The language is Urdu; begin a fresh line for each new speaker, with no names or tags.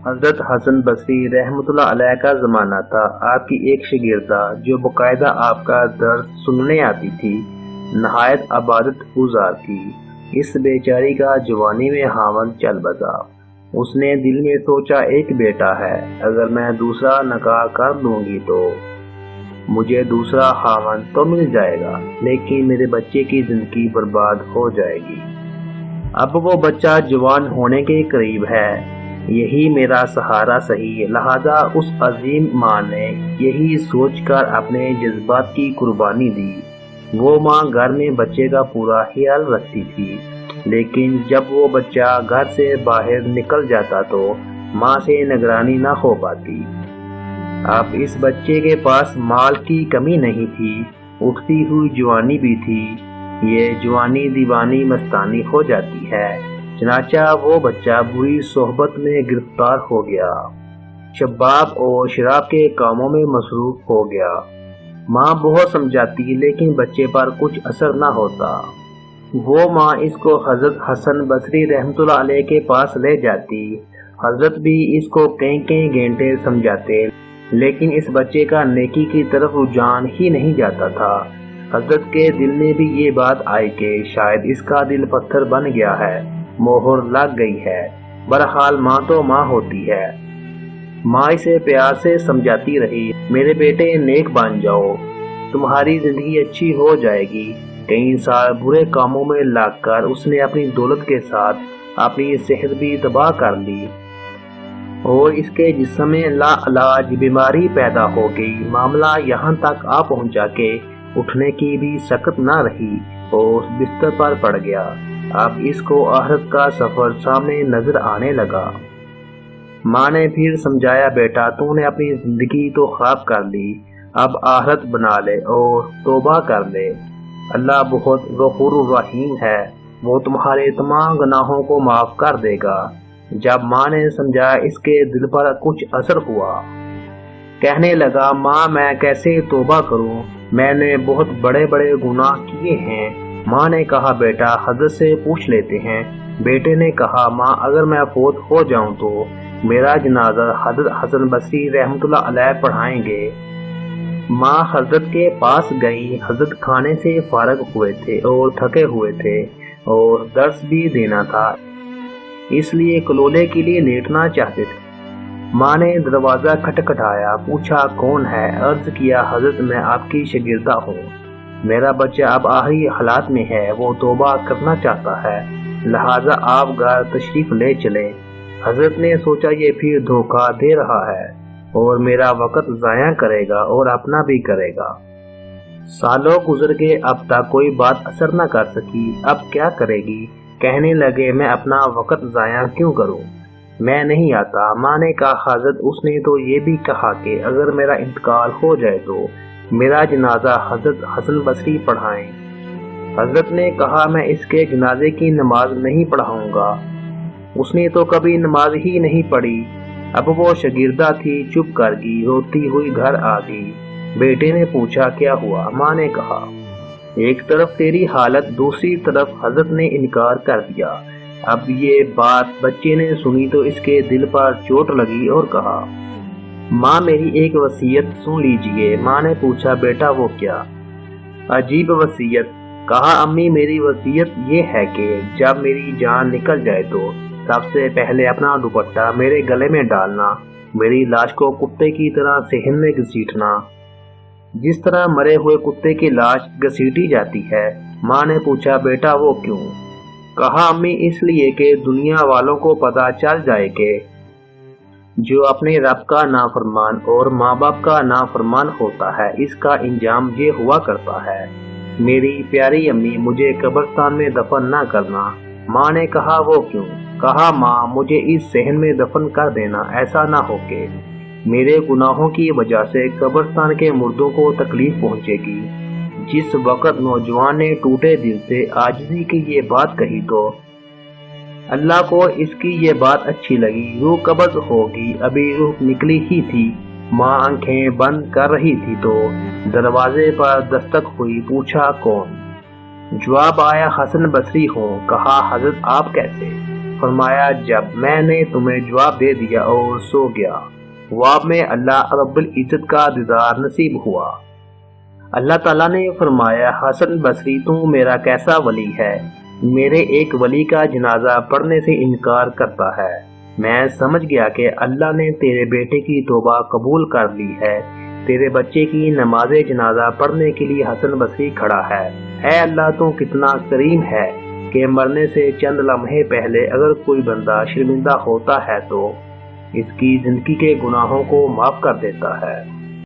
حضرت حسن بصری رحمۃ اللہ علیہ کا زمانہ تھا۔ آپ کی ایک شاگردہ جو باقاعدہ آپ کا درس سننے آتی تھی نہایت عبادت گزار تھی۔ اس بیچاری کا جوانی میں خاوند چل بسا۔ اس نے دل میں سوچا ایک بیٹا ہے، اگر میں دوسرا نکاح کر لوں گی تو مجھے دوسرا خاوند تو مل جائے گا، لیکن میرے بچے کی زندگی برباد ہو جائے گی۔ اب وہ بچہ جوان ہونے کے قریب ہے، یہی میرا سہارا صحیح۔ لہذا اس عظیم ماں نے یہی سوچ کر اپنے جذبات کی قربانی دی۔ وہ ماں گھر میں بچے کا پورا خیال رکھتی تھی، لیکن جب وہ بچہ گھر سے باہر نکل جاتا تو ماں سے نگرانی نہ ہو پاتی۔ اب اس بچے کے پاس مال کی کمی نہیں تھی، اٹھتی ہوئی جوانی بھی تھی۔ یہ جوانی دیوانی مستانی ہو جاتی ہے، چنانچہ وہ بچہ بری صحبت میں گرفتار ہو گیا، شباب اور شراب کے کاموں میں مصروف ہو گیا۔ ماں بہت سمجھاتی لیکن بچے پر کچھ اثر نہ ہوتا۔ وہ ماں اس کو حضرت حسن بصری رحمۃ اللہ علیہ کے پاس لے جاتی۔ حضرت بھی اس کو کئی گھنٹے سمجھاتے، لیکن اس بچے کا نیکی کی طرف رجحان ہی نہیں جاتا تھا۔ حضرت کے دل میں بھی یہ بات آئی کہ شاید اس کا دل پتھر بن گیا ہے، مہر لگ گئی ہے۔ بہرحال ماں تو ماں ہوتی ہے۔ ماں اسے پیار سے سمجھاتی رہی، میرے بیٹے نیک بن جاؤ، تمہاری زندگی اچھی ہو جائے گی۔ کئی سال برے کاموں میں لگ کر اس نے اپنی دولت کے ساتھ اپنی صحت بھی تباہ کر لی، اور اس کے جسم میں لا علاج بیماری پیدا ہو گئی۔ معاملہ یہاں تک آ پہنچا کہ اٹھنے کی بھی سکت نہ رہی اور بستر پر پڑ گیا۔ اب اس کو آخرت کا سفر سامنے نظر آنے لگا۔ ماں نے پھر سمجھایا، بیٹا تو نے اپنی زندگی تو خراب کر لی، اب آخرت بنا لے اور توبہ کر لے۔ اللہ بہت غفور الرحیم ہے، وہ تمہارے تمام گناہوں کو معاف کر دے گا۔ جب ماں نے سمجھا اس کے دل پر کچھ اثر ہوا، کہنے لگا، ماں میں کیسے توبہ کروں، میں نے بہت بڑے بڑے گناہ کیے ہیں۔ ماں نے کہا، بیٹا حضرت سے پوچھ لیتے ہیں۔ بیٹے نے کہا، ماں اگر میں فوت ہو جاؤں تو میرا جنازہ حضرت حسن بصری رحمۃ اللہ علیہ پڑھائیں گے۔ ماں حضرت کے پاس گئی۔ حضرت کھانے سے فارغ ہوئے تھے اور تھکے ہوئے تھے اور درس بھی دینا تھا، اس لیے کلولے کے لیے لیٹنا چاہتے تھے۔ ماں نے دروازہ کھٹکھٹایا، پوچھا کون ہے؟ عرض کیا، حضرت میں آپ کی شاگردہ ہوں، میرا بچہ اب آخری حالات میں ہے، وہ توبہ کرنا چاہتا ہے، لہذا آپ گھر تشریف لے چلیں۔ حضرت نے سوچا یہ پھر دھوکہ دے رہا ہے اور میرا وقت ضائع کرے گا اور اپنا بھی کرے گا۔ سالوں گزر گئے، اب تک کوئی بات اثر نہ کر سکی، اب کیا کرے گی؟ کہنے لگے، میں اپنا وقت ضائع کیوں کروں، میں نہیں آتا۔ ماں نے کہا، حضرت اس نے تو یہ بھی کہا کہ اگر میرا انتقال ہو جائے تو میرا جنازہ حضرت حسن بصری پڑھائیں۔ حضرت نے کہا، میں اس کے جنازے کی نماز نہیں پڑھاؤں گا، اس نے تو کبھی نماز ہی نہیں پڑھی۔ اب وہ شاگردہ تھی، چپ کر گئی، روتی ہوئی گھر آ گئی۔ بیٹے نے پوچھا، کیا ہوا؟ ماں نے کہا، ایک طرف تیری حالت، دوسری طرف حضرت نے انکار کر دیا۔ اب یہ بات بچے نے سنی تو اس کے دل پر چوٹ لگی اور کہا، ماں میری ایک وصیت سن لیجئے۔ ماں نے پوچھا، بیٹا وہ کیا؟ عجیب وصیت؟ کہا، امی میری وصیت یہ ہے کہ جب میری جان نکل جائے تو سب سے پہلے اپنا دوپٹہ میرے گلے میں ڈالنا، میری لاش کو کتے کی طرح صحن میں گھسیٹنا، جس طرح مرے ہوئے کتے کی لاش گھسیٹی جاتی ہے۔ ماں نے پوچھا، بیٹا وہ کیوں؟ کہا، امی اس لیے کہ دنیا والوں کو پتہ چل جائے کہ جو اپنے رب کا نافرمان اور ماں باپ کا نافرمان ہوتا ہے، اس کا انجام یہ ہوا کرتا ہے۔ میری پیاری امی، مجھے قبرستان میں دفن نہ کرنا۔ ماں نے کہا، وہ کیوں؟ کہا، ماں مجھے اس صحن میں دفن کر دینا، ایسا نہ ہو کہ میرے گناہوں کی وجہ سے قبرستان کے مردوں کو تکلیف پہنچے گی۔ جس وقت نوجوان نے ٹوٹے دل سے عاجزی کی یہ بات کہی تو اللہ کو اس کی یہ بات اچھی لگی۔ روح قبض ہوگی، ابھی روح نکلی ہی تھی۔ ماں آنکھیں بند کر رہی تھی تو دروازے پر دستک ہوئی، پوچھا کون؟ جواب آیا، حسن بصری ہوں۔ کہا، حضرت آپ کیسے؟ فرمایا جب میں نے تمہیں جواب دے دیا اور سو گیا۔ خواب میں اللہ رب العزت کا دیدار نصیب ہوا۔ اللہ تعالیٰ نے فرمایا حسن بصری تو میرا کیسا ولی ہے، میرے ایک ولی کا جنازہ پڑھنے سے انکار کرتا ہے۔ میں سمجھ گیا کہ اللہ نے تیرے بیٹے کی توبہ قبول کر لی ہے، تیرے بچے کی نماز جنازہ پڑھنے کے لیے حسن بصری کھڑا ہے۔ اے اللہ تو کتنا کریم ہے کہ مرنے سے چند لمحے پہلے اگر کوئی بندہ شرمندہ ہوتا ہے تو اس کی زندگی کے گناہوں کو معاف کر دیتا ہے۔